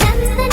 ചന്ദന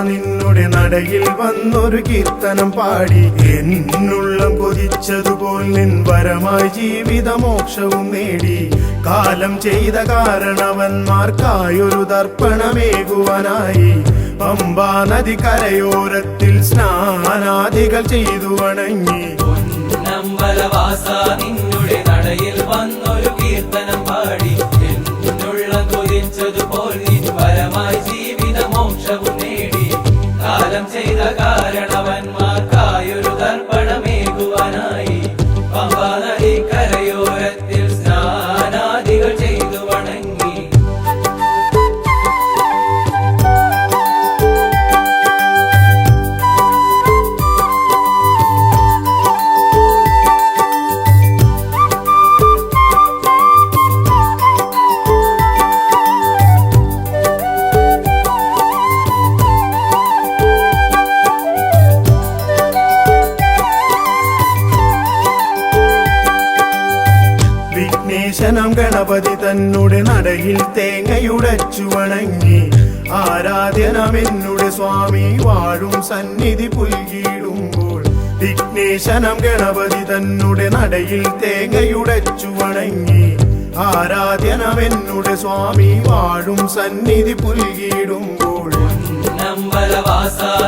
നിന്നുടെ നടയിൽ വന്നൊരു കീർത്തനം പാടി എന്നുള്ളം കൊതിച്ചതുപോൽ നിൻ വരമായി ജീവിതമോക്ഷവും നേടി കാലം ചെയ്ത കാരണവന്മാർക്കായൊരു തർപ്പണമേകുവാനായി പമ്പാ നദി കരയോരത്തിൽ സ്നാനാദികൾ ചെയ്തു വണങ്ങി നിന്നുടെ നടയിൽ വന്നൊരു കീർത്തനം പാടി എന്നുള്ളം കൊതിച്ചതുപോൽ നിൻ വരമായി ജീവിതമോക്ഷവും നേടി കാലം ചെയ്ത കാരണവന്മാർക്കായൊരു തർപ്പണമേകുവാനായി പമ്പാ നദി കരയോരത്തിൽ സ്നാനാദികൾ ചെയ്തു വണങ്ങി വിഘ്നേശനം ഗണപതി തന്നുടെ നടയിൽ തേങ്ങയുടച്ചു വണങ്ങി ആരാധ്യനമെന്നുടെ സ്വാമി വാഴും സന്നിധി പുൽകിടുമ്പോൾ വിഘ്നേശനം ഗണപതി തന്നുടെ നടയിൽ തേങ്ങയുടച്ചു വണങ്ങി ആരാധ്യനമെന്നുടെ സ്വാമി വാഴും സന്നിധി പുൽകിടുമ്പോൾ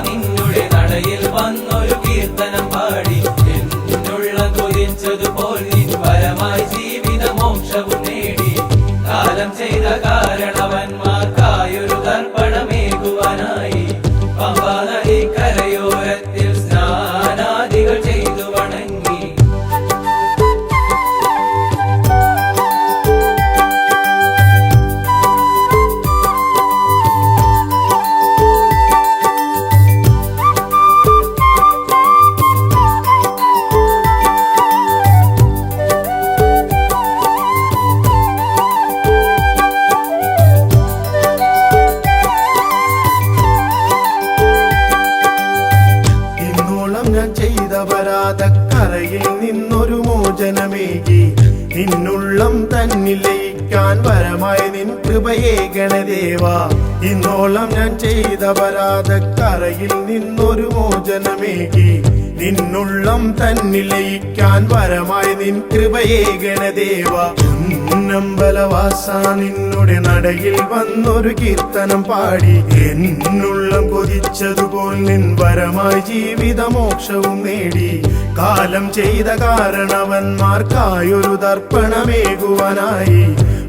നിന്നുടെ നടയിൽ വന്നൊരു കീർത്തനം പാടി എന്നുള്ളം കൊതിച്ചതുപോൽ നിൻ വരമായി ജീവിതമോക്ഷവും നേടി കാലം ചെയ്ത കാരണവന്മാർക്കായൊരു തർപ്പണമേകുവാനായി പമ്പാ നദി കരയോരത്തിൽ സ്നാനാദികൾ ചെയ്തു വണങ്ങി ഞാൻ ചെയ്ത പരാതക്കരയിൽ നിന്നൊരു മോചനമേകി നിന്നുള്ളം തന്നിൽ ലയിക്കാൻ വരമായി നിൻ കൃപയേ ഗണദേവാ ഇന്നോളം ഞാൻ ചെയ്ത പരാതക്കരയിൽ നിന്നൊരു മോചനമേകി നിന്നുള്ളം തന്നിൽ ലയിക്കാൻ വരമായി നിൻ കൃപയേ ഗണദേവാ പൊന്നമ്പലവാസ നിന്നുടെ നടയിൽ വന്നൊരു കീർത്തനം പാടി എന്നുള്ളം കൊതിച്ചതുപോൽ നിൻ വരമായി ജീവിതമോക്ഷവും നേടി കാലം ചെയ്ത കാരണവന്മാർക്കായൊരു തർപ്പണമേകുവാനായി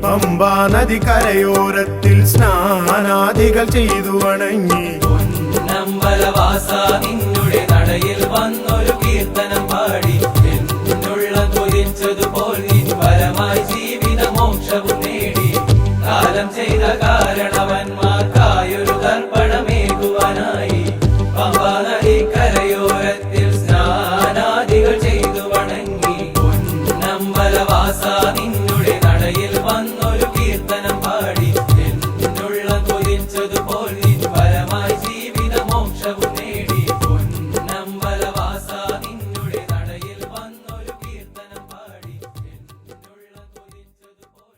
പമ്പാ നദി കരയോരത്തിൽ സ്നാനാദികൾ ചെയ്തു വണങ്ങി നിന്നുടെ നടയിൽ വന്നൊരു കീർത്തനം പാടി എന്നുള്ളം കൊതിച്ചതുപോൽ നിൻ വരമായി ജീവിതമോക്ഷവും നേടി കാലം ചെയ്ത കാരണവന്മാർക്കായൊരു തർപ്പണമേകുവാനായി പമ്പാ നദി കരയോരത്തിൽ സ്നാനാദികൾ ചെയ്തു വണങ്ങി നിന്നുടെ നടയിൽ വന്നൊരു കീർത്തനം പാടി എന്നുള്ളം കൊതിച്ചതുപോൽ നിൻ വരമായി ജീവിതമോക്ഷവും നേടി നിന്നുടെ നടയിൽ വന്നൊരു കീർത്തനം പാടി എന്നുള്ളം കൊതിച്ചതുപോൽ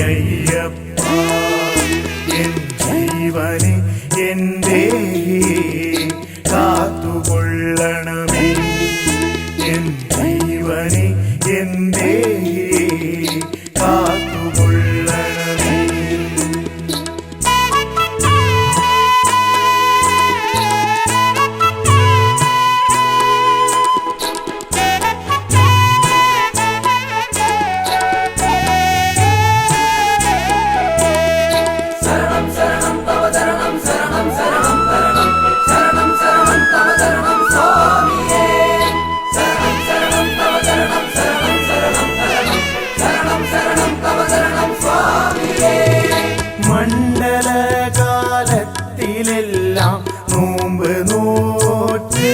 അയ്യപ്പ എൻ ജീവനെ എൻ്റെ കാത്തുകൊള്ളണമേ എൻ ജീവനെ എൻ്റെ കാത്തുകൊള്ളണമേ ശരണം ശരണം തവ ശരണം ശരണം ശരണം ശരണം ശരണം ശരണം തവ ശരണം സ്വാമിയേ ശരണം ശരണം തവ ശരണം ശരണം ശരണം ശരണം ശരണം ശരണം തവ ശരണം സ്വാമിയേ മണ്ഡലകാലത്തിലെല്ലാം നോമ്പ് നോറ്റ്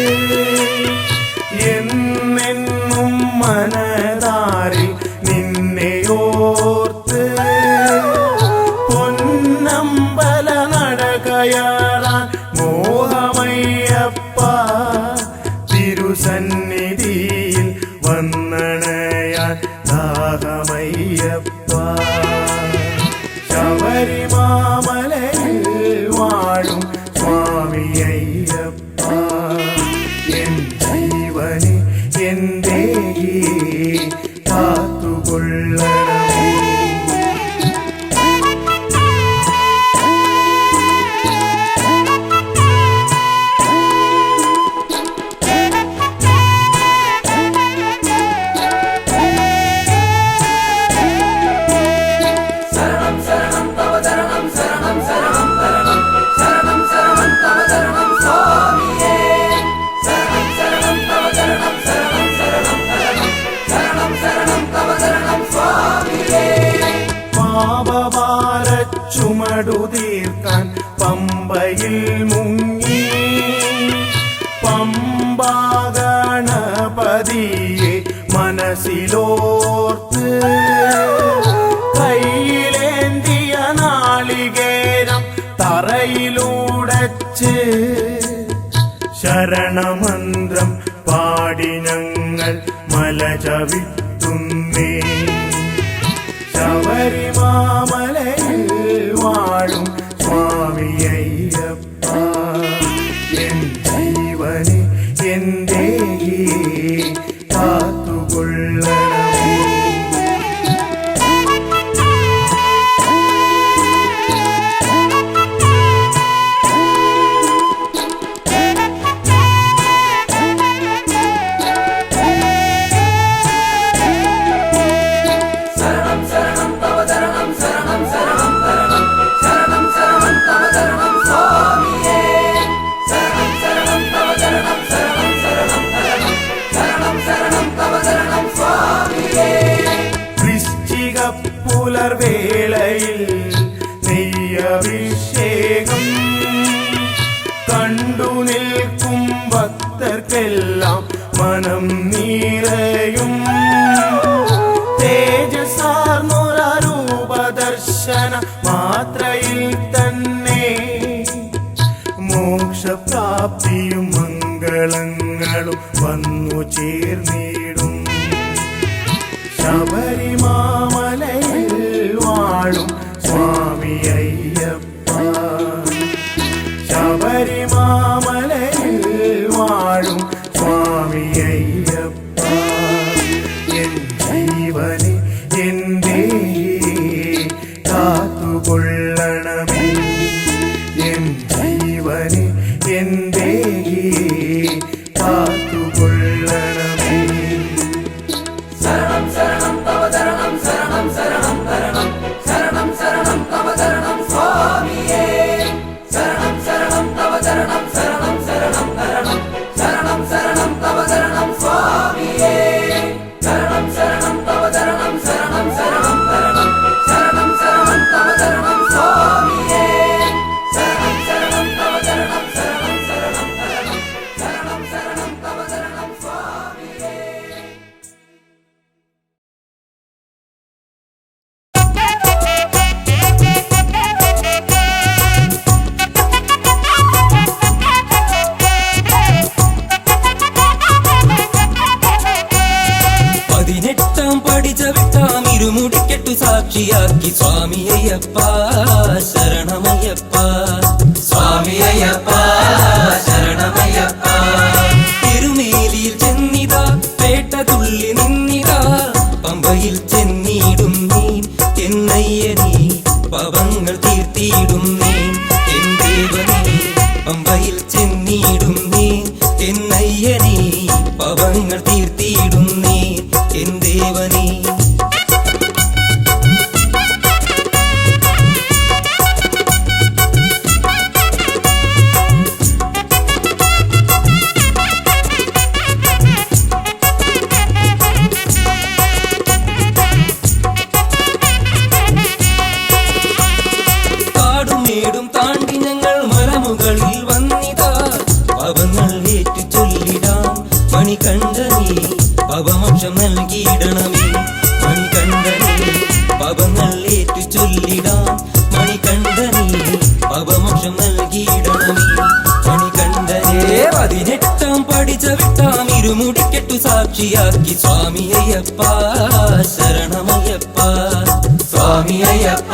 എന്നെന്നും മനതാരിൽ നിന്നെയോർത്ത് പൊന്നമ്പല നടകയറാൻ മോഹമയ്യപ്പ തിരുസന്നിധിയിൽ വന്നണയാൻ ദാഹമയ്യപ്പ ശബരിമാമലയിൽ വാഴും സ്വാമി അയ്യപ്പ എൻ ജീവനെ എൻ്റെ കാത്തുകൊള്ളണമേ ശരണം ശരണം തവ ശരണം ശരണം ശരണം ശരണം ശരണം ശരണം തവ ശരണം സ്വാമിയേ ശരണം ശരണം തവ ശരണം ശരണം ശരണം ശരണം ശരണം ശരണം തവ ശരണം സ്വാമിയേ പാപഭാര ചുമടു തീർക്കാൻ പമ്പയിൽ മുങ്ങി പമ്പാഗണപതിയെ മനസ്സിലോർത്ത് കയ്യിലേന്തിയ നാളികേരം തറയിലൂടച്ച് ശരണമന്ത്രം പാടി ഞങ്ങൾ മല ചവിട്ടുന്നേ ശബരിമാമലയിൽ വാഴും സ്വാമി അയ്യപ്പ എൻ ജീവനെ എൻ്റെ കാത്തുകൊള്ളണമേ ശരണം ശരണം തവ ശരണം ശരണം ശരണം ശരണം ശരണം ശരണം തവ ശരണം സ്വാമിയേ ശരണം ശരണം തവ ശരണം ശരണം ശരണം ശരണം ശരണം ശരണം തവ ശരണം സ്വാമിയേ വൃശ്ചിക പുലർവേളയിൽ നെയ്യഭിഷേകം കണ്ടു നിൽക്കും ഭക്തർക്കെല്ലാം മനം നിറയും തേജസാർന്നൊരൂപദർശന മാത്രയിൽ തന്നെ മോക്ഷപ്രാപ്തിയും മംഗളങ്ങളും വന്നു ചേർന്നിടും ശബരിമാമലയിൽ വാഴും സ്വാമി അയ്യപ്പ ശബരിമാമലയിൽ വാഴും സ്വാമി അയ്യപ്പ എൻ ജീവനെ എൻ്റെ കാത്തുകൊള്ളണമേ എൻ ജീവനെ എൻ്റെ കാത്തുകൊള്ളണമേ ശരണം ശരണം തവ ശരണം ശരണം ശരണം ശരണം ശരണം ശരണം തവ ശരണം സ്വാമിയേ ശരണം ശരണം തവ ശരണം ശരണം ശരണം ശരണം ശരണം ശരണം തവ ശരണം സ്വാമിയേ ശരണം ശരണം തവ ശരണം ശരണം ശരണം ശരണം ശരണം ശരണം തവ സ്വാമി അയ്യപ്പ ശരണമയ്യപ്പ സ്വാമി അയ്യപ്പ ശരണമയ്യപ്പ തിരുമേലിയിൽ ചെന്നിതാ പേട്ട തുള്ളി നിന്നിതാ പമ്പയിൽ ചെന്നിടും നീ എന്നയ്യനീ പാപങ്ങൾ തീർത്തിയിടും നീ എൻ ദേവനേ പമ്പയിൽ ചെന്നിടും നീ എന്നയ്യനീ പാപങ്ങൾ തീർത്തിയിടും നീ എൻ ദേവനേ കാടുമേടും താണ്ടി ഞങ്ങൾ മലമുകളിൽ വന്നിതാ പാപങ്ങൾ ഏറ്റു ചൊല്ലിടാം മണികണ്ഠനേ പാപമോക്ഷം നൽകിയിടണമേ മണികണ്ഠനേ പാപങ്ങൾ ഏറ്റു ചൊല്ലിടാം മണികണ്ഠനേ പാപമോക്ഷം നൽകിയിടണമേ മണികണ്ഠനേ 18 പഠിച്ച വിട്ടാം ഇരുമുടിക്കെട്ടു സാക്ഷിയാക്കി സ്വാമി അയ്യപ്പ ശരണമയ്യപ്പ സ്വാമി അയ്യപ്പ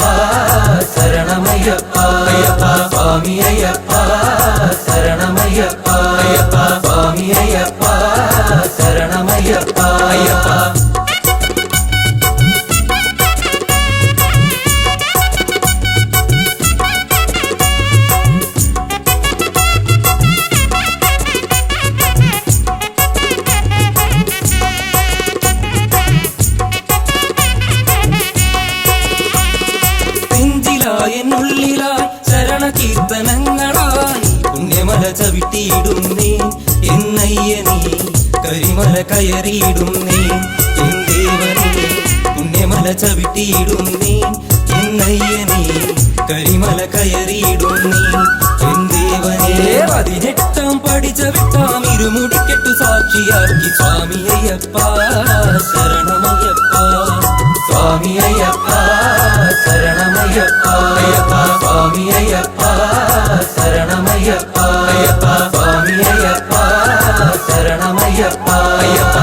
ശരണമയ്യപ്പ അയ്യപ്പ സ്വാമി അയ്യപ്പ ശരണമയ്യപ്പ അയ്യപ്പ സ്വാമി അയ്യപ്പ ശരണമയ്യപ്പ അയ്യപ്പ എന്നുള്ളിലായി ശരണകീർത്തനങ്ങളായി പുണ്യമല ചവിട്ടിയിടുന്നേ എന്നയ്യനീ കരിമല കയറിയിടുന്നേ എൻ ദേവനേ പുണ്യമല ചവിട്ടിയിടുന്നേ എന്നയ്യനീ കരിമല കയറിയിടുന്നേ എൻ ദേവനേ 18 പഠിച്ച വിട്ടാം ഇരുമുടിക്കെട്ടു സാക്ഷിയാക്കി സ്വാമി അയ്യപ്പ ശരണമയ്യപ്പ സ്വാമി അയ്യപ്പ ശരണമയ്യപ്പ അയ്യപ്പ സ്വാമി അയ്യപ്പ ശരണമയ്യപ്പ അയ്യപ്പ സ്വാമി അയ്യപ്പ ശരണമയ്യപ്പ അയ്യപ്പ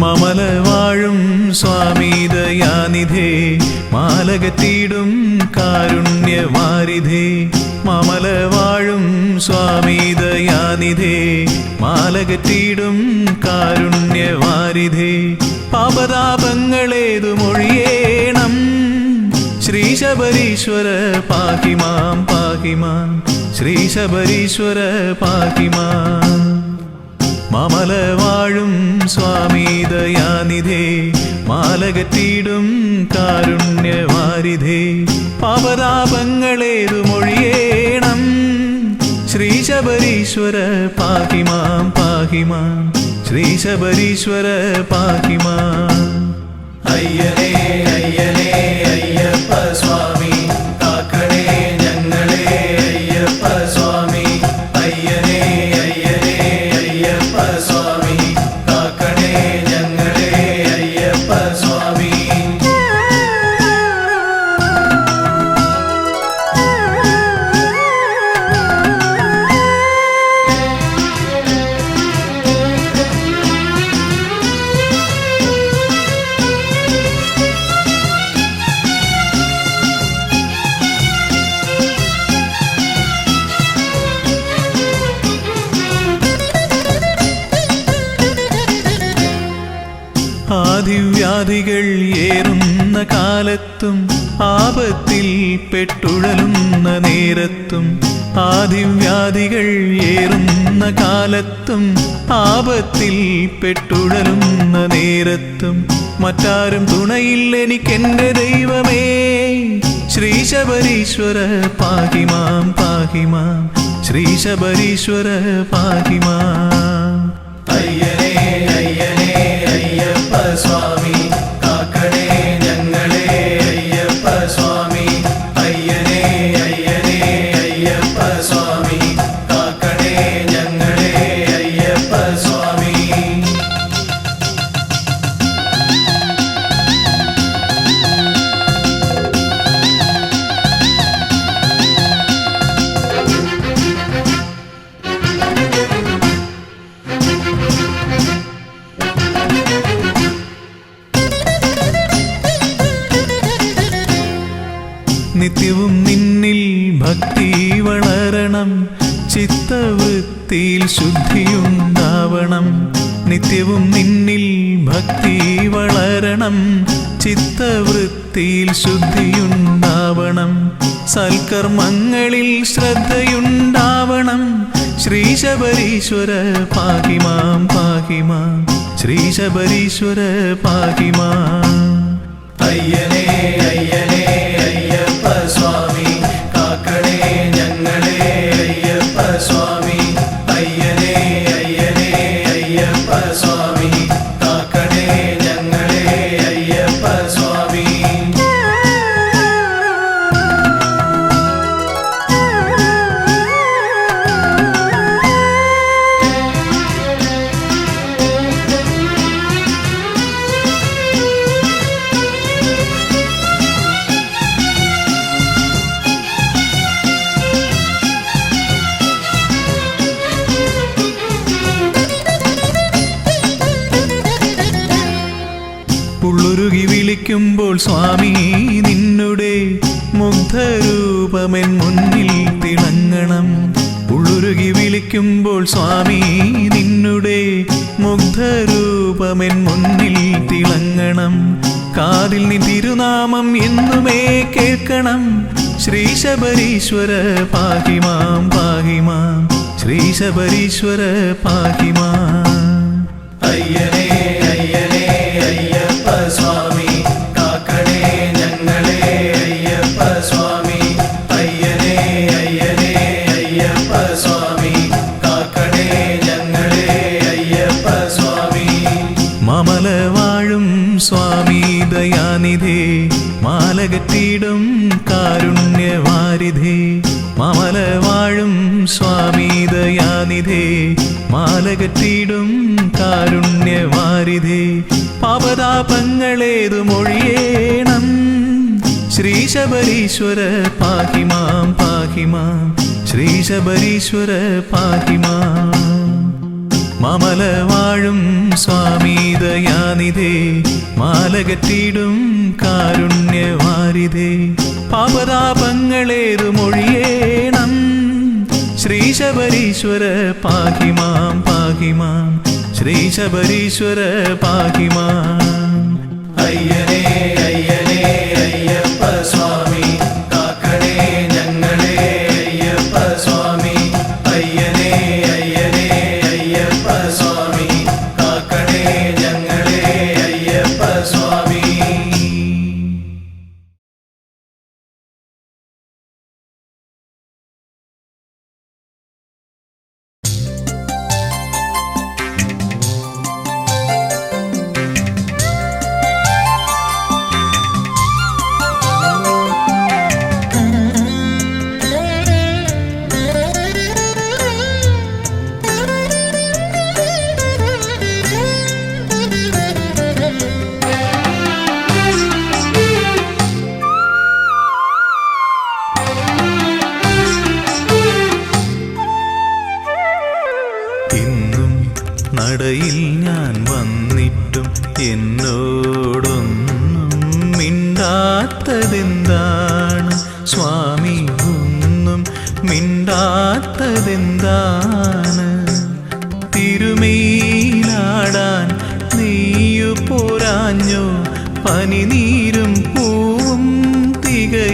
മമല വാഴും സ്വാമി ദയാനിധേ മാലകത്തിടും കാരുണ്യവാരിധേ മമല വാഴും സ്വാമി ദയാനിധേ മാലകത്തിടും കാരുണ്യവാരിധേ പാപതാപങ്ങളേതു മൊഴിയേണം ശ്രീ ശബരീശ്വര പാഹിമാം പാഹിമാം ശ്രീ ശബരീശ്വര പാഹിമാം മമല വാഴും സ്വാമി ദയാനിധേ മാലകത്തിടും കാരുണ്യവാരിധേ പാപതാപങ്ങളേതു മൊഴിയേണം ശ്രീ ശബരീശ്വര പാഹിമാം പാഹിമാം ശ്രീ ശബരീശ്വര പാഹിമാം അയ്യനേ അയ്യനേ അയ്യപ്പ സ്വാമി കാക്കണേ ഞങ്ങളെ അയ്യപ്പ സ്വാമി അയ്യനേ അയ്യനേ അയ്യപ്പ സ്വാമി കാക്കണേ ഞങ്ങളെ അയ്യപ്പ സ്വാമി ആദിവ്യാധികൾ ഏറുന്ന കാലത്തും ആപത്തിൽ പെട്ടുഴലുന്ന നേരത്തും ആദിവ്യാധികൾ ഏറുന്ന കാലത്തും ആപത്തിൽ പെട്ടുഴലുന്ന നേരത്തും മറ്റാരും തുണയില്ലെനിക്കെന്റെ ദൈവമേ ശ്രീ ശബരീശ്വര പാഹി മാം പാഹി മാം ശ്രീ ശബരീശ്വര പാഹി മാം അയ്യനേ അയ്യനേ അയ്യപ്പ സ്വാമി കാക്കണേ ഞങ്ങളെ അയ്യപ്പ സ്വാമി അയ്യനേ അയ്യനേ അയ്യപ്പ സ്വാമി കാക്കണേ ഞങ്ങളെ അയ്യപ്പ സ്വാമി നിത്യവും നിന്നിൽ ഭക്തി വളരണം ചിത്തവൃത്തിയിൽ ശുദ്ധിയുണ്ടാവണം നിത്യവും നിന്നിൽ ഭക്തി വളരണം ചിത്തവൃത്തിയിൽ ശുദ്ധിയുണ്ടാവണം സൽക്കർമ്മങ്ങളിൽ ശ്രദ്ധയുണ്ടാവണം ശ്രീ ശബരീശ്വര പാഹി മാം പാഹി മാം ശ്രീ ശബരീശ്വര പാഹി മാം അയ്യനേ അയ്യനേ അയ്യപ്പ സ്വാമി കാക്കണേ ഞങ്ങളെ അയ്യപ്പ സ്വാമി അയ്യനേ അയ്യനേ അയ്യപ്പ സ്വാമി കാക്കണേ ഞങ്ങളെ അയ്യപ്പ സ്വാമി ഉള്ളുരുകി വിളിക്കുമ്പോൾ സ്വാമി നിന്നുടെ മുഗ്ധരൂപമെൻ മുന്നിൽ തിളങ്ങണം ഉള്ളുരുകി വിളിക്കുമ്പോൾ സ്വാമി നിന്നുടെ മുഗ്ധരൂപമെൻ മുന്നിൽ തിളങ്ങണം കാതിൽ നീ തിരുനാമം എന്നുമേ കേൾക്കണം ശ്രീ ശബരീശ്വര പാഹി മാം പാഹി മാം ശ്രീ ശബരീശ്വര പാഹി മാം അയ്യനേ അയ്യനേ അയ്യപ്പ സ്വാമി കാക്കണേ ഞങ്ങളെ അയ്യപ്പ സ്വാമി അയ്യനേ അയ്യനേ അയ്യപ്പ സ്വാമി കാക്കണേ ഞങ്ങളെ അയ്യപ്പ സ്വാമി മാമല വാഴും സ്വാമി ദയാനിധേ മാലകറ്റിടും കാരുണ്യവാരിധേ മാമല വാഴും സ്വാമി ദയാനിധേ മാലകറ്റിടും കാരുണ്യവാരിധേ പാപതാപങ്ങളേതു മൊഴിയേണം ശ്രീ ശബരീശ്വര പാഹി മാം പാഹി മാം ശ്രീ ശബരീശ്വര പാഹി മാം മാമല വാഴും സ്വാമി ദയാനിധേ മാലകറ്റിടും കാരുണ്യവാരിധേ പാപതാപങ്ങളേതു മൊഴിയേണം ശ്രീ ശബരീശ്വര പാഹി മാം പാഹി മാം ശ്രീ ശബരീശ്വര പാഹി മാം അയ്യനേ അയ്യനേ അയ്യപ്പ സ്വാമി കാക്കണേ ഞങ്ങളെ അയ്യപ്പ സ്വാമി അയ്യനേ അയ്യനേ അയ്യപ്പ സ്വാമി കാക്കണേ ഞങ്ങളെ അയ്യപ്പ സ്വാമി നടയിൽ ഞാൻ വന്നിട്ടും എന്നോടൊന്നും മിണ്ടാത്തതെന്താണ് സ്വാമി ഒന്നും മിണ്ടാത്തതെന്താണ് തിരുമേലാടാൻ നീയു പോരാഞ്ഞോ പനിനീരും പൂവും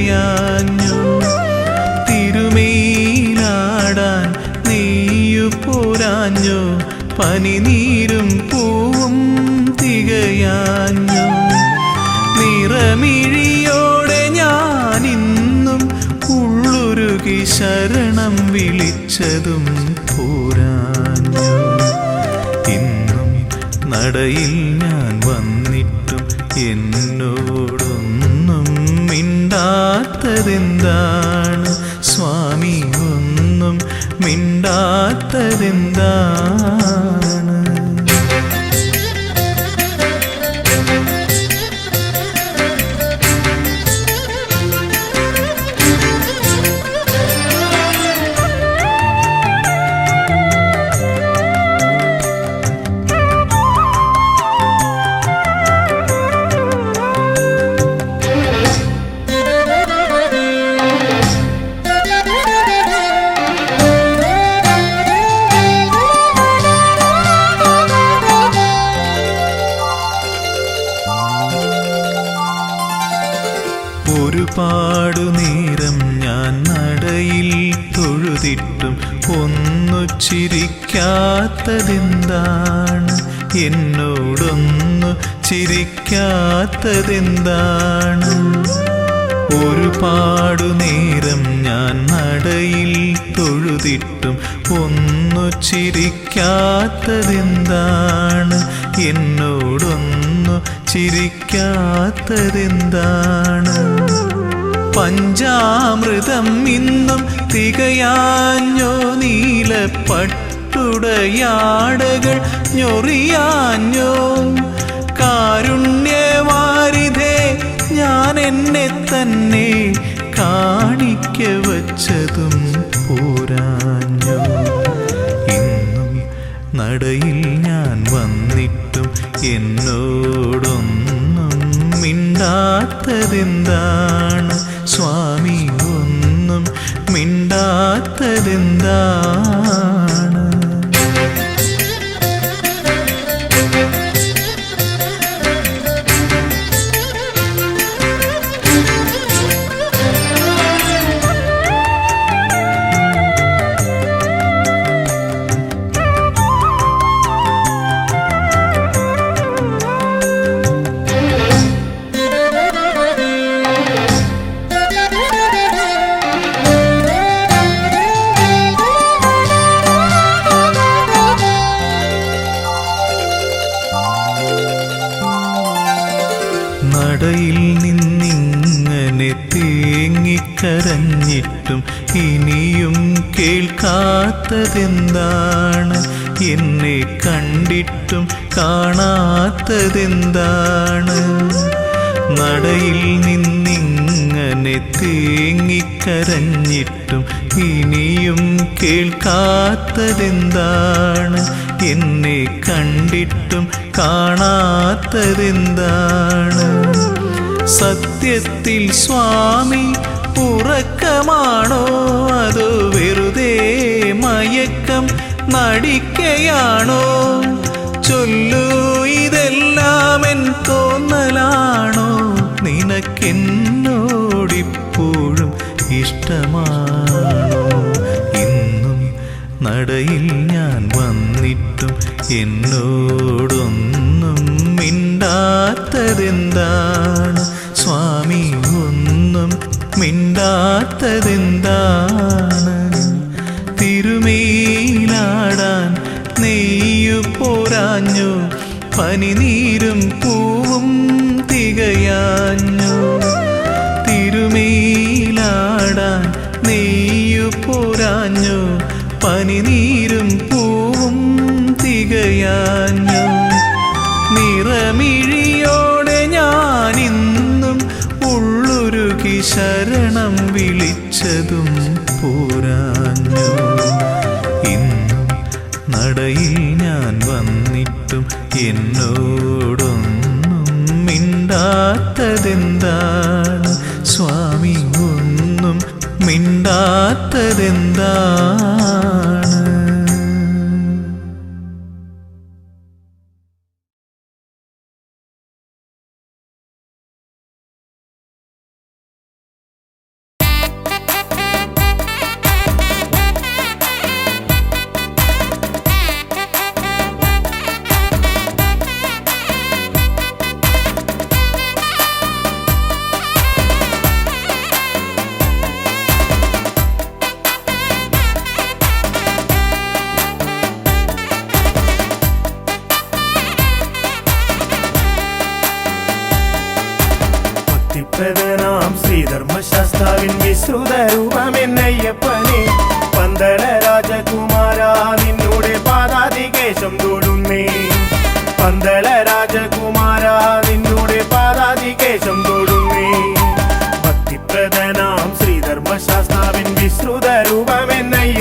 തികയാഞ്ഞു തിരുമേലാടാൻ നെയ്യു പോരാഞ്ഞു പനിനീരും പൂവും തികയാഞ്ഞു നിറമിഴിയോടെ ഞാനിന്നും ഉള്ളുരുകി ശരണം വിളിച്ചതും പോരാഞ്ഞു ഇന്നും നടയിൽ ഞാൻ വന്നിട്ടും എന്നോടൊന്നും മിണ്ടാത്തതെന്താണ് സ്വാമി ഒന്നും മിണ്ടാത്തതെന്താണ് ഒരുപാടു നേരം ഞാൻ നടയിൽ തൊഴുതിട്ടും ഒന്നു ചിരിക്കാത്തതെന്താണ് എന്നോടൊന്നു ചിരിക്കാത്തതെന്താണ് ഒരുപാടു നേരം ഞാൻ നടയിൽ തൊഴുതിട്ടും ഒന്നു ചിരിക്കാത്തതെന്താണ് എന്നോടൊന്നു ചിരിക്കാത്തതെന്താണ് പഞ്ചാമൃതം ഇന്നും തികയാഞ്ഞോ നീലപ്പട്ടുടയാടകൾ ഞൊറിയാഞ്ഞോ കാരുണ്യവാരിധേ ഞാൻ എന്നെ തന്നെ കാണിക്ക വച്ചതും പോരാഞ്ഞോ ഇന്നും നടയിൽ ഞാൻ വന്നിട്ടും എന്നോടൊന്നും മിണ്ടാത്തതെന്താണ് സ്വാമി ഒന്നും മിണ്ടാത്തതെന്താണ് നടയിൽ നിന്നിങ്ങനെ തേങ്ങിക്കരഞ്ഞിട്ടും ഇനിയും കേൾക്കാത്തതെന്താണ് എന്നെ കണ്ടിട്ടും കാണാത്തതെന്താണ് നടയിൽ നിന്നിങ്ങനെ തേങ്ങിക്കരഞ്ഞിട്ടും ഇനിയും കേൾക്കാത്തതെന്താണ് എന്നെ കണ്ടിട്ടും കാണാത്തതെന്താണ് സത്യത്തിൽ സ്വാമി ഉറക്കമാണോ അതോ വെറുതെ മയക്കം നടിക്കയാണോ ചൊല്ലൂ ഇതെല്ലാം എൻ തോന്നലാണോ നിനക്കെന്നോടിപ്പോഴും ഇഷ്ടമാണോ ഇന്നും നടയിൽ ഞാൻ വന്നിട്ടും എന്നോടൊന്നും മിണ്ടാത്തതെന്താണ് സ്വാമി ഒന്നും മിണ്ടാത്തതെന്താണ് തിരുമേലാടാൻ നെയ്യു പോരാഞ്ഞു പനിനീരും പൂവും തികയാഞ്ഞു തിരുമേലാടാൻ നെയ്യു പോരാഞ്ഞു പനിനീരും പൂവും തികയാഞ്ഞു നിറമിഴിയോടെ ഞാനിന്നും ഉള്ളുരുകി ശരണം വിളിച്ചതും പോരാഞ്ഞു ഇന്നും നടയിൽ ഞാൻ വന്നിട്ടും എന്നോടൊന്നും മിണ്ടാത്തതെന്താണ് സ്വാമി ഒന്നും മിണ്ടാത്തതെന്താണ്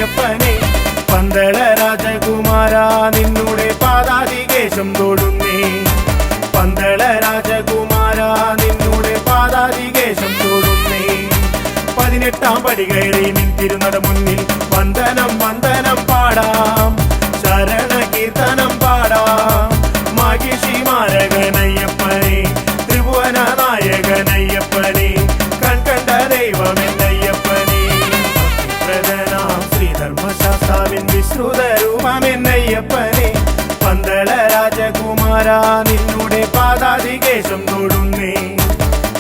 എന്നയ്യപ്പനെ പന്തള രാജകുമാര നിന്നുടെ പാദാതികേശം തൊടുന്നേ പന്തള രാജകുമാര നിന്നുടെ പാദാതികേശം തൊടുന്നേ 18 പടി കയറി നിൻ തിരുനട മുന്നിൽ വന്ദനം വന്ദനം പാടാം ശരണ കീർത്തനം പാടാം മാഹിഷി മാരകനയ്യപ്പനെ ത്രിഭുവന നായകനയ്യപ്പനെ കൺകണ്ട ദൈവമെന്നയ്യപ്പനെ പ്രധാനാം ശ്രീധർമ്മശാസ്താവിൻ വിശ്രുത രൂപമെന്നയ്യപ്പനെ പന്തള രാജകുമാര നിന്നുടെ പാദാതികേശം തൊടുന്നേ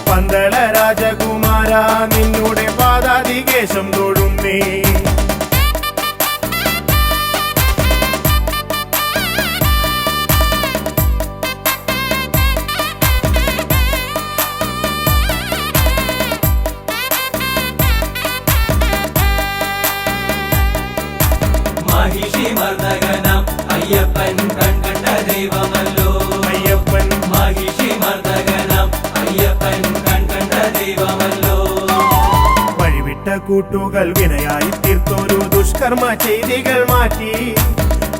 പന്തള രാജകുമാര നിന്നുടെ പാദാതികേശം തൊടുന്നേ മഹിഷി മർദ്ദകനാം അയ്യപ്പൻ കൺകണ്ട ദൈവമല്ലോ അയ്യപ്പൻ മഹിഷി മർദ്ദകനാം അയ്യപ്പൻ കൺകണ്ട ദൈവമല്ലോ വഴിവിട്ട കൂട്ടുകൾ വിനയായി തീർത്തൊരു ദുഷ്കർമ്മ ചെയ്തികൾ മാറ്റി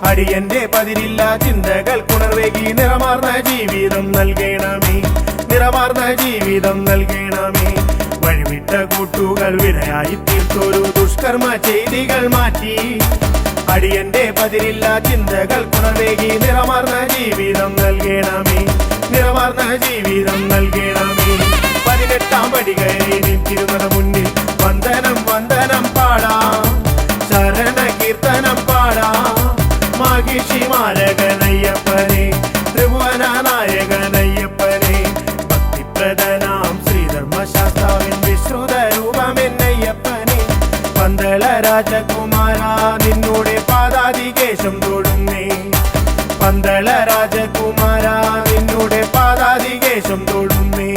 അടിയന്റെ പതിരില്ല ചിന്തകൾ കുണർവേകി നിറമാർന്ന ജീവിതം നൽകണമേ നിറമാർന്ന ജീവിതം നൽകണമേ വഴിവിട്ട കൂട്ടുകൾ വിനയായി തീർത്തൊരു ദുഷ്കർമ്മ ചെയ്തികൾ മാറ്റി അടിയന്റെ പതിരില്ല ചിന്തകൾ കുണർവേകി നിറമാർന്ന ജീവിതം നൽകണമേ നിറമാർന്ന ജീവിതം നൽകണമേ 18 പടി കയറി നിൻ തിരുനട മുന്നിൽ വന്ദനം വന്ദനം പാടാം ശരണ കീർത്തനം പാടാം മാഹിഷി മാരകനയ്യപ്പനെ ത്രിഭുവന നായകനയ്യപ്പനെ ഭക്തിപ്രദനാം ശ്രീധർമ്മശാസ്താവിൻ വിശ്രുത രൂപമെന്നയ്യപ്പനെ പന്തള രാജകുമാര നിന്നുടെ പാദാതികേശം തൊടുന്നേ പന്തള രാജകുമാര നിന്നുടെ പാദാതികേശം തൊടുന്നേ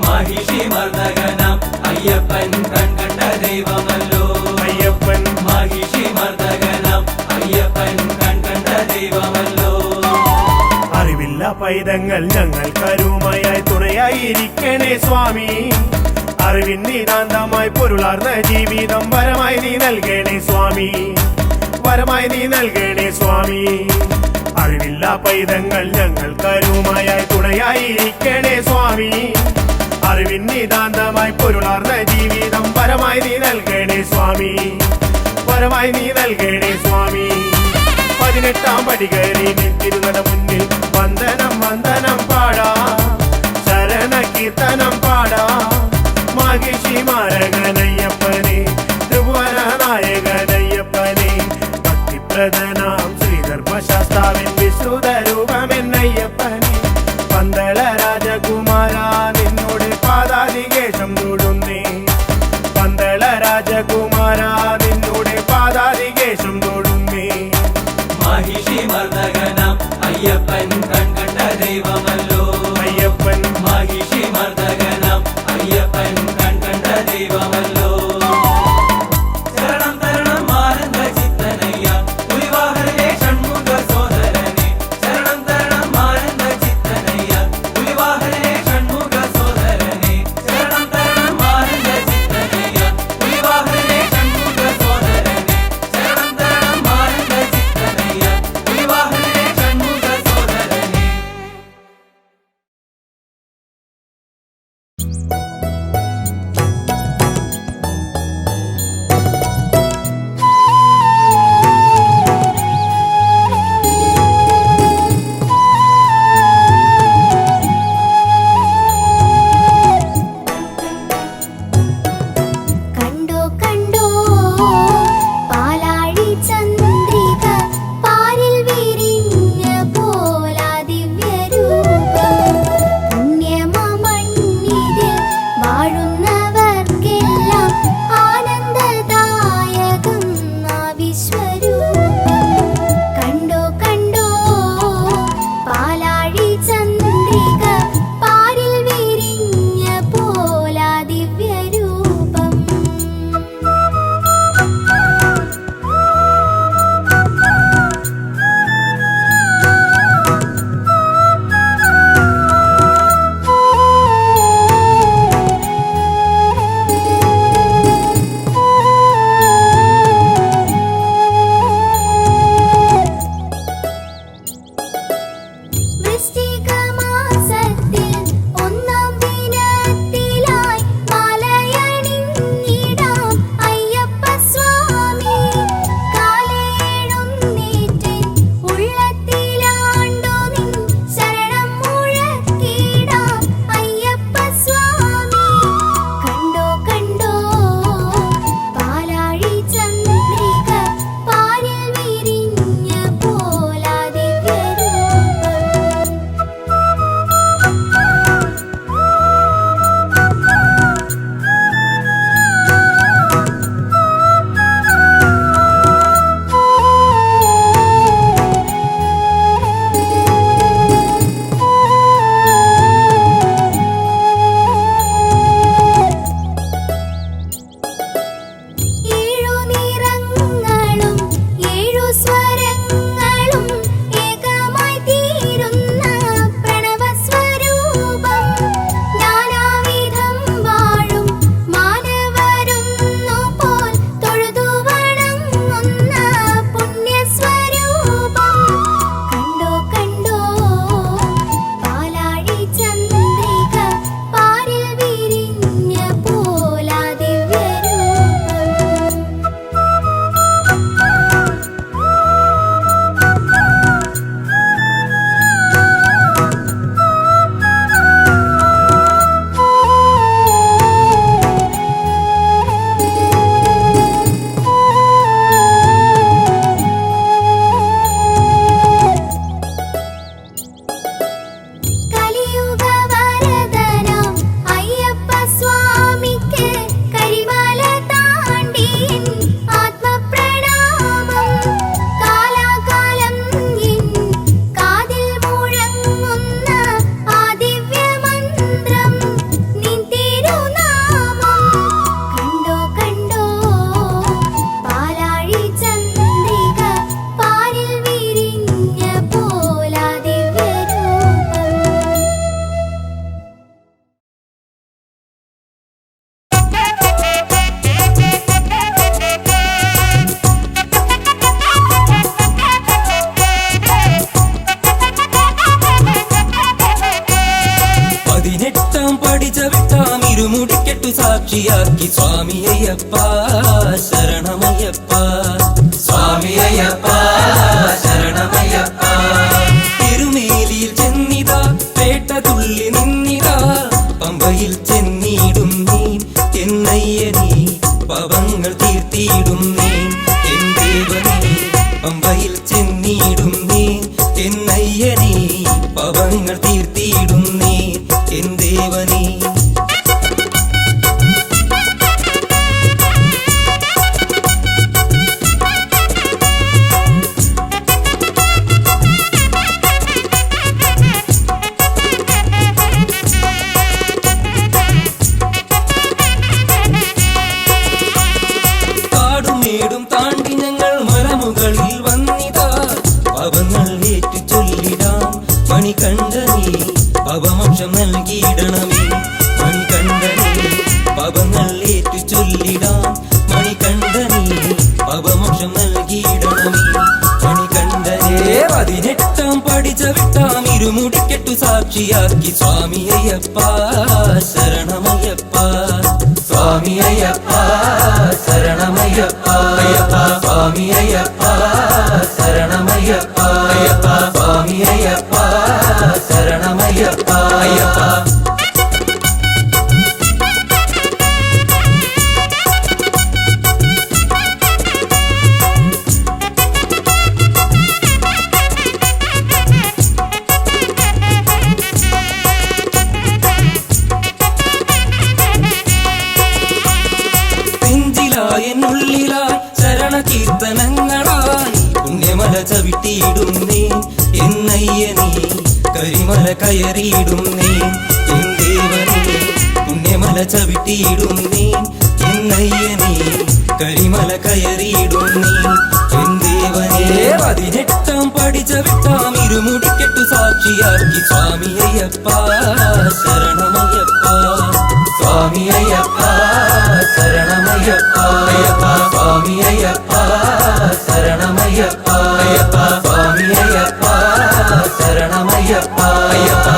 മഹിഷി മർദ്ദകനാം അയ്യപ്പൻ കൺകണ്ട ദൈവമല്ലോ അയ്യപ്പൻ മഹിഷി മർദ്ദകനാം അയ്യപ്പൻ കൺകണ്ട ദൈവമല്ലോ അറിവില്ല പൈതങ്ങൾ ഞങ്ങൾ കരുമയായി തുണയായിരിക്കണേ സ്വാമി അറിവിൻ നിതാന്തമായി പൊരുളാർന്ന ജീവിതം വരമായി നീ നൽകണേ സ്വാമി വരമായി നീ നൽകണേ സ്വാമി അറിവില്ല പൈതങ്ങൾ ഞങ്ങൾ കരുമയായി തുണയായിരിക്കണേ സ്വാമി അറിവിൻ നിതാന്തമായി പൊരുളാർന്ന ജീവിതം വരമായി നീ നൽകണേ സ്വാമി വരമായി നീ നൽകണേ സ്വാമി 18 പടി കയറി നിൻ തിരുനട മുന്നിൽ വന്ദനം വന്ദനം പാടാം ശരണ കീർത്തനം പാടാം മാഹിഷി മാരകനയ്യപ്പനെ ത്രിഭുവന നായകനയ്യപ്പനെ ഭക്തിപ്രദനാം ശ്രീധർമ്മശാസ്താവിൻ വിശ്രുത രൂപമെന്നയ്യപ്പനെ പന്തള രാജകുമാര നിന്നുടെ പാദാതികേശം തൊടുന്നേ പന്തള രാജകുമാര നിന്നുടെ പാദാതികേശം തൊടുന്നേ മഹിഷി മർദ്ദകനാം അയ്യപ്പൻ കൺകണ്ട ദൈവമല്ലോ അയ്യപ്പൻ മഹിഷി മർദ്ദകനാം അയ്യപ്പൻ കൺകണ്ട ദൈവമല്ലോ ശരണം തരണം ആനന്ദ ചിത്തനയ്യ പുലിവാഹനേ ഷൺമുഖ സോദരനെ ശരണം തരണം ആനന്ദ ചിത്തനയ്യ പുലിവാഹനേ ഷൺമുഖ സോദരനെ ശരണം തരണം ആനന്ദ ചിത്തനയ്യ പുലിവാഹനേ ഷൺമുഖ സാക്ഷിയാക്കി സ്വാമി അയ്യപ്പ ശരണമയ്യപ്പ സ്വാമി അയ്യപ്പ ശരണമയ്യപ്പ തിരുമേലിയിൽ ചെന്നിതാ പേട്ട തുള്ളി നിന്നിതാ പമ്പയിൽ ചെന്നിടും നീ എന്നയ്യനീ പാപങ്ങൾ തീർത്തിയിടും നീ എൻ ദേവനേ പമ്പയിൽ ചെന്നിടും നീ എന്നയ്യനീ പാപങ്ങൾ തീർത്തിയിടും നീ എൻ ദേവനേ കാടുമേടും താണ്ടി ഞങ്ങൾ മലമുകളിൽ വന്നിതാ പാപങ്ങൾ ഏറ്റു ചൊല്ലിടാം മണികണ്ഠനേ പാപമോക്ഷം നൽകിയിടണമേ മണികണ്ഠനേ പാപങ്ങൾ ഏറ്റു ചൊല്ലിടാം മണികണ്ഠനേ പാപമോക്ഷം നൽകിയിടണമേ മണികണ്ഠനേ 18 പഠിച്ച വിട്ടാം ഇരുമുടിക്കെട്ടു സാക്ഷിയാക്കി സ്വാമി അയ്യപ്പ ശരണമയ്യപ്പ സ്വാമി അയ്യപ്പ ശരണമയ്യപ്പ അയ്യപ്പ സ്വാമി അയ്യപ്പ ശരണമയ്യപ്പ അയ്യപ്പ സ്വാമി അയ്യപ്പ ശരണമയ്യപ്പ അയ്യപ്പ എന്നുള്ളിലായി ശരണകീർത്തനങ്ങളായി പുണ്യമല ചവിട്ടിയിടുന്നേ എന്നയ്യനീ കരിമല കയറിയിടുന്നേ എൻ ദേവനേ പുണ്യമല ചവിട്ടിയിടുന്നേ എന്നയ്യനീ കരിമല കയറിയിടുന്നേ എൻ ദേവനേ 18 പഠിച്ച വിട്ടാം ഇരുമുടിക്കെട്ടു സാക്ഷിയാക്കി സ്വാമി അയ്യപ്പ ശരണമയ്യപ്പ സ്വാമി അയ്യപ്പ ശരണമയ്യപ്പ അയ്യപ്പ സ്വാമി അയ്യപ്പ ശരണമയ്യപ്പ അയ്യപ്പ സ്വാമി അയ്യപ്പ ശരണമയ്യപ്പ അയ്യപ്പ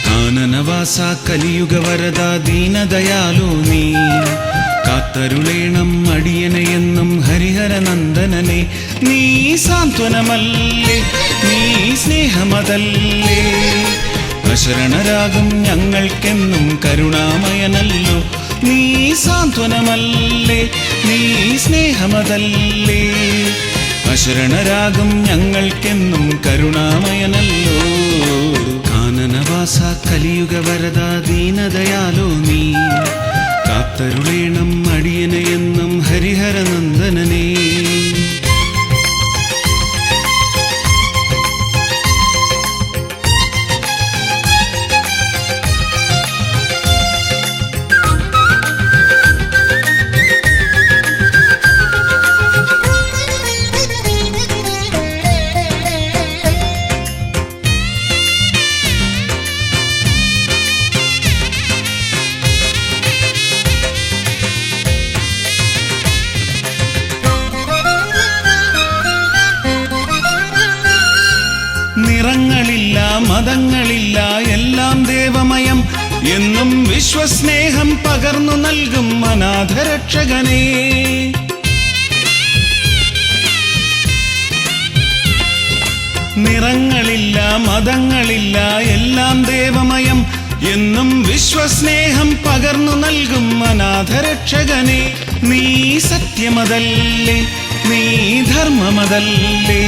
കാനനവാസ കലിയുഗ വരദ ദീനദയാലു നീ കാത്തരുളേണം അടിയനെയെന്നും ഹരിഹരനന്ദനനെ നീ സാന്ത്വനമല്ലേ നീ സ്നേഹമതല്ലേ അശരണരാകും ഞങ്ങൾക്കെന്നും കരുണാമയനല്ലോ നീ സാന്ത്വനമല്ലേ നീ സ്നേഹമതല്ലേ അശരണരാകും ഞങ്ങൾക്കെന്നും കരുണാമയനല്ലോ കാനനവാസ കലിയുഗ വരദ ദീനദയാലോ നീ കാത്തരുളേണം അടിയനെയെന്നും ഹരിഹരനന്ദനനേ നിറങ്ങളില്ല മതങ്ങളില്ല എല്ലാം ദേവമയം എന്നും വിശ്വസ്നേഹം പകർന്നു നൽകും അനാഥരക്ഷകനേ നിറങ്ങളില്ല മതങ്ങളില്ല എല്ലാം ദേവമയം എന്നും വിശ്വസ്നേഹം പകർന്നു നൽകും അനാഥരക്ഷകനേ നീ സത്യമതല്ലേ നീ ധർമ്മമതല്ലേ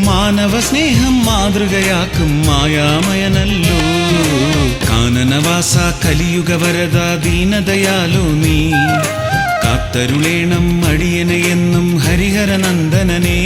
മാനവ സ്നേഹം മാതൃകയാക്കും മായാമയനല്ലോ കാനനവാസ കലിയുഗ വരദ ദീനദയാലോ നീ കാത്തരുളേണം അടിയനെ എന്നും ഹരിഹരനന്ദനനേ.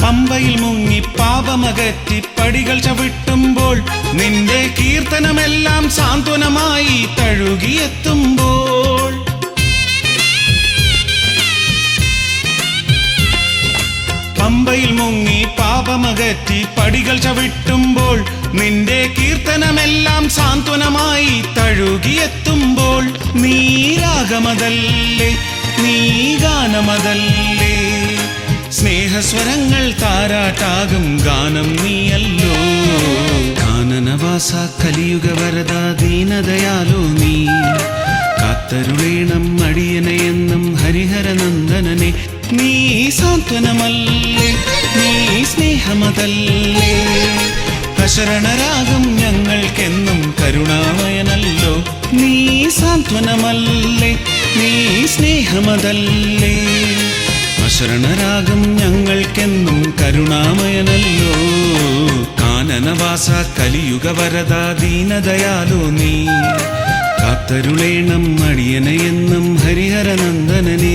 പമ്പയിൽ മുങ്ങി പാപമകറ്റി പടികൾ ചവിട്ടുമ്പോൾ നിന്റെ കീർത്തനമെല്ലാം സാന്ത്വനമായി തഴുകിയെത്തുമ്പോൾ, പമ്പയിൽ മുങ്ങി പാപമകറ്റി പടികൾ ചവിട്ടുമ്പോൾ നിന്റെ കീർത്തനമെല്ലാം സാന്ത്വനമായി തഴുകിയെത്തുമ്പോൾ, നീ രാഗമതല്ലേ, നീ ഗാനമതല്ലേ, സ്നേഹസ്വരങ്ങൾ താരാട്ടാകും ഗാനം നീയല്ലോ. കാനനവാസ കലിയുഗ വരദ ദീനദയാലോ നീ, കാത്തരുളേണം അടിയനെ എന്നും ഹരിഹരനന്ദനനെ. നീ സാന്ത്വനമല്ലേ, നീ സ്നേഹമതല്ലേ, അശരണരാകും ഞങ്ങൾക്കെന്നും കരുണാമയനല്ലോ. നീ സാന്ത്വനമല്ലേ, നീ സ്നേഹമതല്ലേ, അശരണരാകും ഞങ്ങൾക്കെന്നും കരുണാമയനല്ലോ. കാനനവാസ കലിയുഗ വരദ ദീനദയാലോ നീ, കാത്തരുളേണം അടിയനെ എന്നും ഹരിഹരനന്ദനനേ.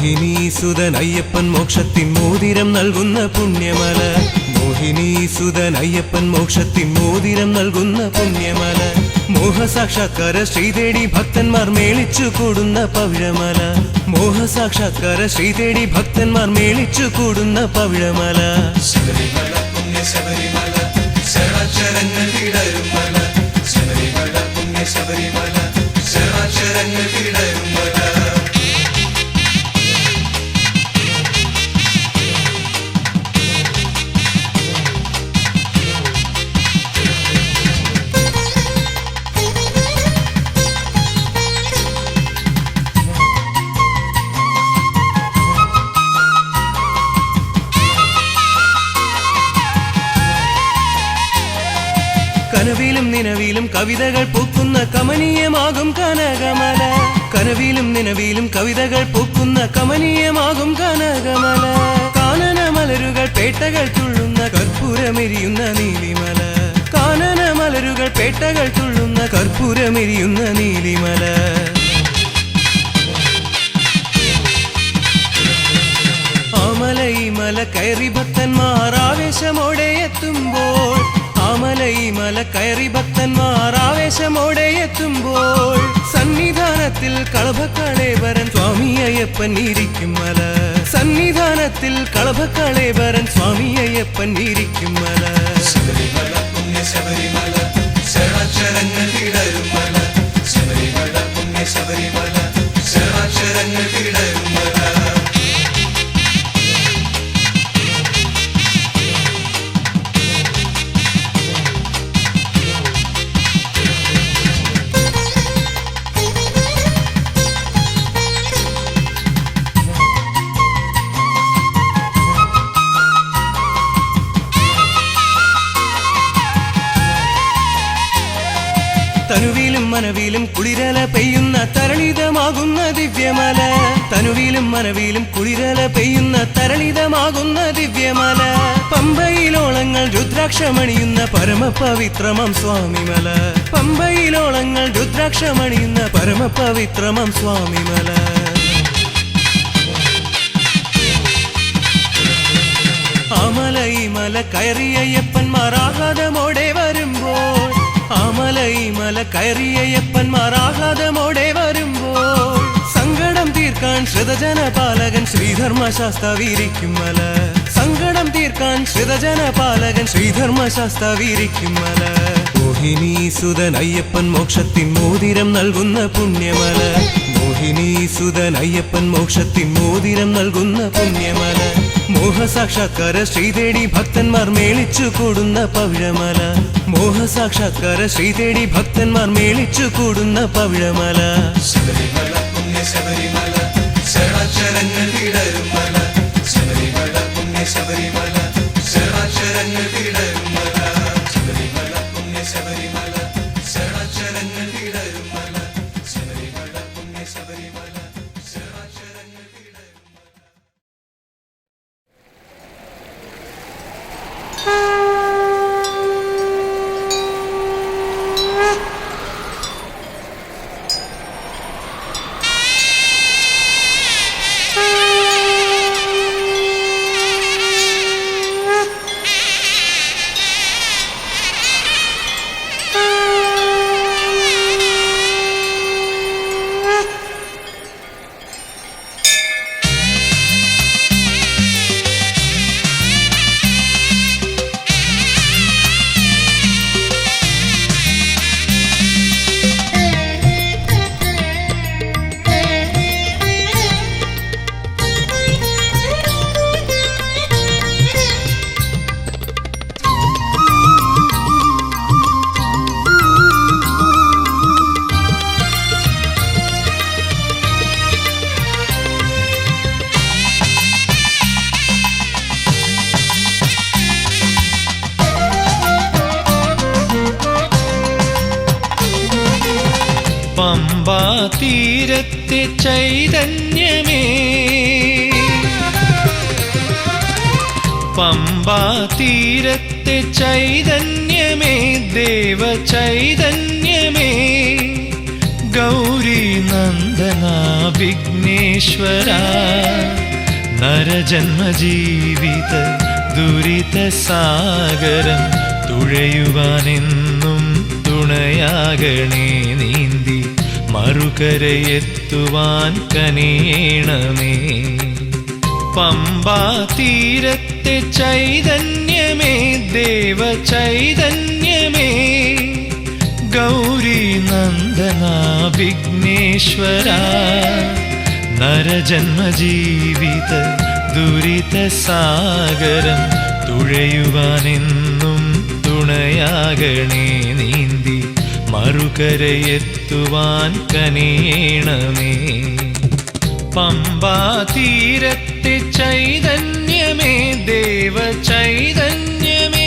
മോഹിനീസുതൻ അയ്യപ്പൻ മോക്ഷത്തിൻ മോതിരം നൽകുന്ന പുണ്യമല മോഹിനീസുതൻ അയ്യപ്പൻ മോക്ഷത്തിൻ മോതിരം നൽകുന്ന പുണ്യമല മോഹസാക്ഷാത്കാര ശ്രീതേടി ഭക്തന്മാർ മേളിച്ചു കൂടുന്ന പവിഴമല മോഹസാക്ഷാത്കാര ശ്രീതേടി ഭക്തന്മാർ മേളിച്ചു കൂടുന്ന പവിഴമല ശബരിമല പുണ്യ ശബരിമല ശരണാക്ഷരങ്ങൾ വിടരും മല ശബരിമല പുണ്യ ശബരിമല ശരണാക്ഷരങ്ങൾ വിടരും മല കനവിലും നിലവിലും കവിതകൾ പൂക്കുന്ന കമനീയമാകും കനകമല കനവിലും നിലവിലും കവിതകൾ പൂക്കുന്ന കമനീയമാകും കനകമല കാനന മലരുകൾ പേട്ടകൾ തുള്ളുന്ന കർപ്പൂരമെരിയുന്ന നീലിമല കാനന മലരുകൾ പേട്ടകൾ തുള്ളുന്ന കർപ്പൂരമെരിയുന്ന നീലിമല ആമല ഈ മല കയറി ഭക്തന്മാർ ആവേശമോടെ എത്തുമ്പോൾ ആമല ഈ മല കയറി ഭക്തന്മാർ ആവേശമോടെ എത്തുമ്പോൾ സന്നിധാനത്തിൽ കളഭക്കളേവരൻ സ്വാമി അയ്യപ്പൻ ഇരിക്കും മല സന്നിധാനത്തിൽ കളഭക്കളേവരൻ സ്വാമി അയ്യപ്പൻ ഇരിക്കും മല ശബരിമല പുണ്യ ശബരിമല ശരണാക്ഷരങ്ങൾ വിടരും മല ശബരിമല പുണ്യ ശബരിമല ശരണാക്ഷരങ്ങൾ വിടരും മല തനുവിലും മനവിലും കുളിരല പെയ്യുന്ന തരളിതമാകുന്ന ദിവ്യമല തനുവിലും മനവിലും കുളിരല പെയ്യുന്ന തരളിതമാകുന്ന ദിവ്യമല പമ്പയിലോളങ്ങൾ രുദ്രാക്ഷമണിയുന്ന പരമപവിത്രമം സ്വാമിമല പമ്പയിലോളങ്ങൾ രുദ്രാക്ഷമണിയുന്ന പരമപവിത്രമം സ്വാമിമല ആമല ഈ മല കയറി അയ്യപ്പന്മാർ ആഹ്ലാദമോടെ വരുമ്പോൾ ആമല ഈ മല കയറി അയ്യപ്പന്മാർ ആഹ്ലാദമോടെ വരുമ്പോൾ സങ്കടം തീർക്കാൻ ശ്രുതജന പാലകൻ ശ്രീധർമ്മശാസ്താവിരിക്കും മല സങ്കടം തീർക്കാൻ ശ്രുതജന പാലകൻ ശ്രീധർമ്മശാസ്താവിരിക്കും മല മോഹിനീസുതൻ അയ്യപ്പൻ മോക്ഷത്തിൻ മോതിരം നൽകുന്ന പുണ്യമല മോഹിനീസുതൻ അയ്യപ്പൻ മോക്ഷത്തിൻ മോതിരം നൽകുന്ന പുണ്യമല മോഹസാക്ഷാത്കാര ശ്രീതേടി ഭക്തന്മാർ മേളിച്ചു കൂടുന്ന പവിഴമല മോഹസാക്ഷാത്കാര ശ്രീതേടി ഭക്തന്മാർ മേളിച്ചു കൂടുന്ന പവിഴമല ശബരിമല പുണ്യ ശബരിമല ശരണാക്ഷരങ്ങൾ വിടരും മല ശബരിമല പുണ്യ ശബരിമല ശരണാക്ഷരങ്ങൾ വിടരും മല ശബരിമല പുണ്യ ശബരിമല ശരണാക്ഷരങ്ങൾ വിടരും മല ശബരിമല പുണ്യ ശബരിമല ശരണാക്ഷരങ്ങൾ വിടരും മല പമ്പാ തീരത്തെ ചൈതന്യമേ പമ്പാ തീരത്തെ ചൈതന്യമേ ദേവ ചൈതന്യമേ ഗൗരി നന്ദന വിഘ്നേശ്വര നരജന്മജീവിത ദുരിത സാഗരം തുഴയുവാനെന്നും തുണയാകണേ നീന്തി മറുകരയെത്തുവാൻ കനിയണമേ. പമ്പാ തീരത്തെ ചൈതന്യമേ ദേവ ചൈതന്യമേ ഗൗരി നന്ദന വിഘ്നേശ്വര നരജന്മജീവിത ദുരിത സാഗരം തുഴയുവാനെന്നും തുണയാകണേ നീന്തി മറുകരയെത്തുവാൻ കനിയണമേ. പമ്പാ തീരത്തെ ചൈതന്യമേ ദേവ ചൈതന്യമേ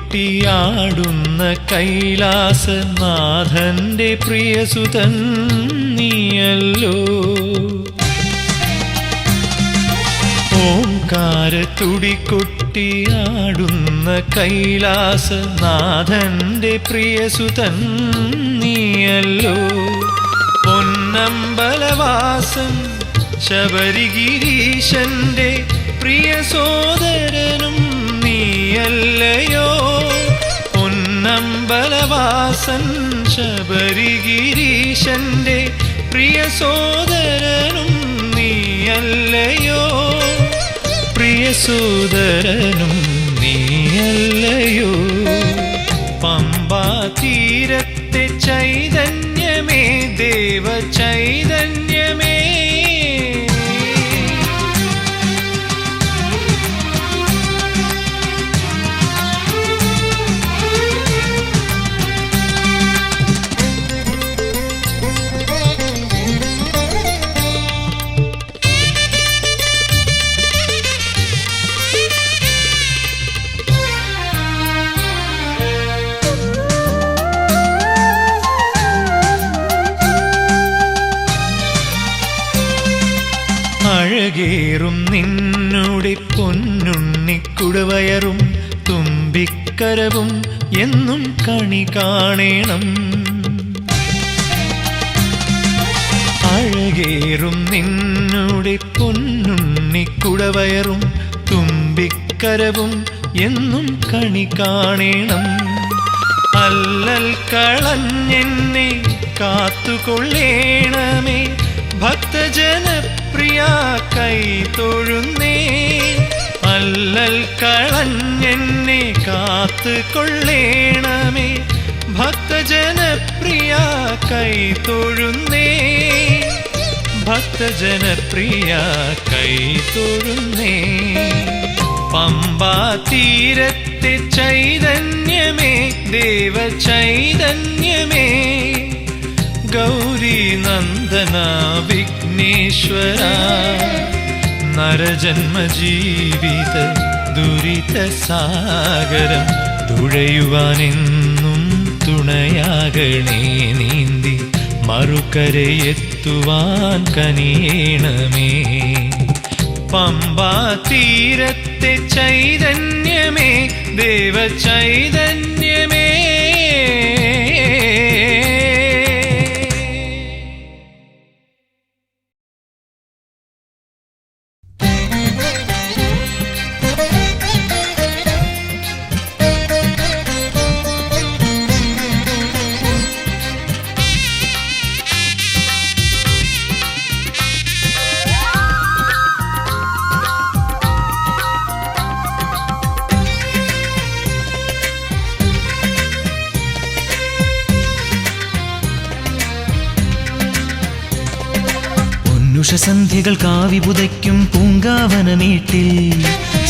തുടികൊട്ടിയാടുന്ന കൈലാസനാഥന്റെ പ്രിയസുതൻ നീയല്ലോ. ഓംകാര തുടികൊട്ടിയാടുന്ന കൈലാസനാഥന്റെ പ്രിയസുതൻ നീയല്ലോ. പൊന്നമ്പലവാസൻ ശബരിഗിരീശന്റെ പ്രിയ സോദരനും നീയല്ലയോ. പൊന്നമ്പലവാസൻ ശബരിഗിരീശന്റെ പ്രിയ സോദരനും നീയല്ലയോ. പ്രിയ സോദരനും നീയല്ലയോ. പമ്പാ തീരത്തെ ചൈതന്യമേ ദേവ ചൈതന്യമേ അഴകേറും നിന്നുടെ പൊന്നുണ്ണിക്കുടവയറും തുമ്പിക്കരവും എന്നും കണി കാണേണം. അഴകേറും നിന്നുടെ പൊന്നുണ്ണിക്കുടവയറും തുമ്പിക്കരവും എന്നും കണി കാണേണം. അല്ലൽ കളഞ്ഞെന്നെ കാത്തുകൊള്ളേണമേ ഭക്തജനപ്രിയ കൈ തൊഴുന്നേ. അല്ലൽ കളഞ്ഞെന്നെ കാത്തുകൊള്ളേണമേ ഭക്തജനപ്രിയ കൈ തൊഴുന്നേ. ഭക്തജനപ്രിയ കൈ തൊഴുന്നേ. പമ്പാ തീരത്തെ ചൈതന്യമേ ദേവ ചൈതന്യമേ ഗൗരി നന്ദന വിഘ്നേശ്വര നരജന്മജീവിത ദുരിത സാഗരം തുഴയുവാനെന്നും തുണയാകണേ നീന്തി മറുകരയെത്തുവാൻ കനിയണമേ. പമ്പാ തീരത്തെ ചൈതന്യമേ ദേവ ചൈതന്യമേ ഉഷസന്ധ്യകൾ കാവി പുതയ്ക്കും പൂങ്കാവനമേട്ടിൽ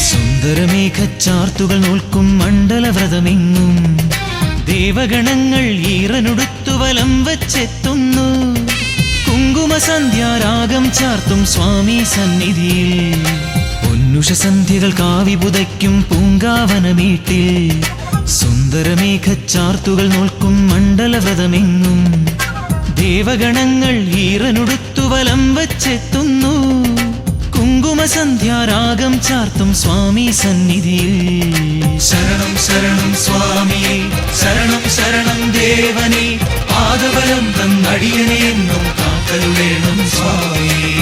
സുന്ദരമേഘച്ചാർത്തുകൾ നോൽക്കും മണ്ഡലവ്രതമെങ്ങും ദേവഗണങ്ങൾ ഈറനുടുത്തു വലം വച്ചെത്തുന്നു. കുങ്കുമസന്ധ്യാരാഗം ചാർത്തും സ്വാമി സന്നിധിയിൽ. പൊന്നുഷ സന്ധ്യകൾ കാവി പുതയ്ക്കും പൂങ്കാവനമീട്ടിൽ. സുന്ദരമേഘച്ചാർത്തുകൾ നോൽക്കും മണ്ഡലവ്രതമെങ്ങും. ദേവഗണങ്ങൾ ഈറനുടുത്തു വലം വച്ചെത്തുന്നു. കുങ്കുമസന്ധ്യാരാഗം ചാർത്തും സ്വാമി സന്നിധിയിൽ. ശരണം ശരണം സ്വാമിയെ, ശരണം ശരണം ദേവനെ, പാദബലം തന്നടിയനെ എന്നും കാക്കരുളേണം സ്വാമിയേ.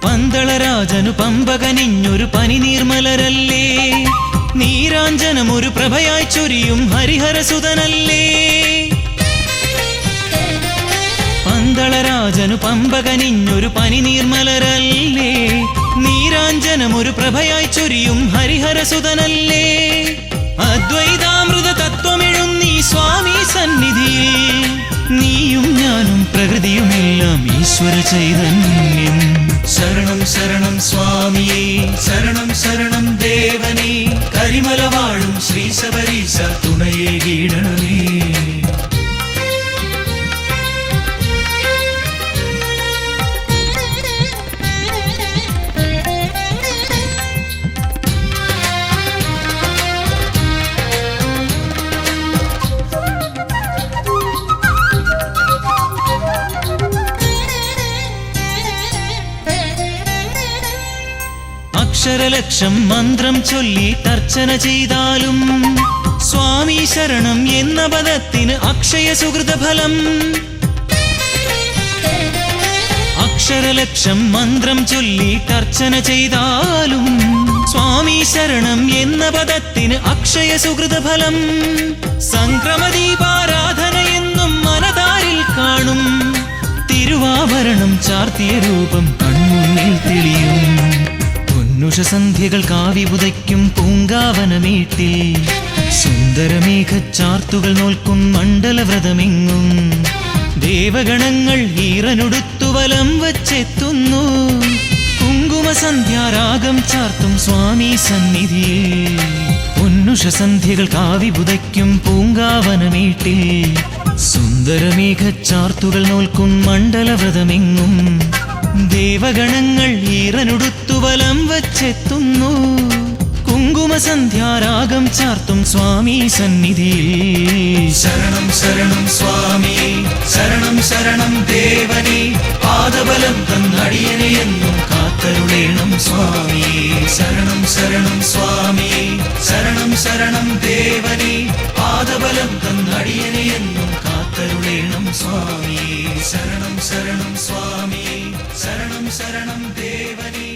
പന്തളരാജനു പമ്പകനിഞ്ഞൊരു പനിനീർമലരല്ലേ, നീരാഞ്ജനമൊരു പ്രഭയായി ചൊരിയും ഹരിഹരസുതനല്ലേ. പന്തളരാജനു പമ്പകനിഞ്ഞൊരു പനിനീർമലരല്ലേ, നീരാഞ്ജനമൊരു പ്രഭയായി ചൊരിയും ഹരിഹരസുതനല്ലേ. അദ്വൈതാമൃത തത്വമെഴുന്നീ സ്വാമി സന്നിധിയിൽ. നീയും ഞാനും പ്രകൃതിയുമെല്ലാം ഈശ്വര ചൈതന്യം. ശരണം ശരണം സ്വാമിയേ, ശരണം ശരണം ദേവനേ, കരിമല വാഴും ശ്രീ ശബരീശ തുണയേ കീടണമേ. അക്ഷരലക്ഷം മന്ത്രം ചൊല്ലി തർച്ചന ചെയ്താലും സ്വാമി ശരണം എന്ന പദത്തിന് അക്ഷയ സുഹൃതഫലം. അക്ഷരലക്ഷം മന്ത്രം ചൊല്ലി തർച്ചന ചെയ്താലും സ്വാമി ശരണം എന്ന പദത്തിന് അക്ഷയ സുഹൃതഫലം. സംക്രമദീപാരാധന എന്നും മനതാരിൽ കാണും. തിരുവാഭരണം ചാർത്തിയ രൂപം കൺമുന്നിൽ തെളിയും. പൊന്നുഷസന്ധ്യകൾ കാവി പുതയ്ക്കും പൂങ്കാവനമീട്ടിൽ. സുന്ദരമേഘച്ചാർത്തുകൾ നോൽക്കും മണ്ഡലവ്രതമെങ്ങും. ദേവഗണങ്ങൾ ഈറനുടുത്തു വലം വച്ചെത്തുന്നു. കുങ്കുമസന്ധ്യാരാഗം ചാർത്തും സ്വാമി സന്നിധിയിൽ. പൊന്നുഷസന്ധ്യകൾ കാവി പുതയ്ക്കും പൂങ്കാവനമീട്ടിൽ. സുന്ദരമേഘച്ചാർത്തുകൾ നോൽക്കും മണ്ഡലവ്രതമെങ്ങും. ദേവഗണങ്ങൾ ഈറനുടുത്തു വലം വച്ചെത്തുന്നു. കുങ്കുമസന്ധ്യാരാഗം ചാർത്തും സ്വാമി സന്നിധിയിൽ. ശരണം ശരണം സ്വാമിയേ, ശരണം ശരണം ദേവനേ, പാദബലം തന്നടിയനെ എന്നും കാത്തരുളേണം സ്വാമിയേ. ശരണം ശരണം സ്വാമിയേ, ശരണം ശരണം ദേവനേ, പാദബലം തന്നടിയനെ എന്നും കാത്തരുളേണം സ്വാമിയേ. ശരണം ശരണം സ്വാമിയേ, ശരണം ശരണം ദേവനേ.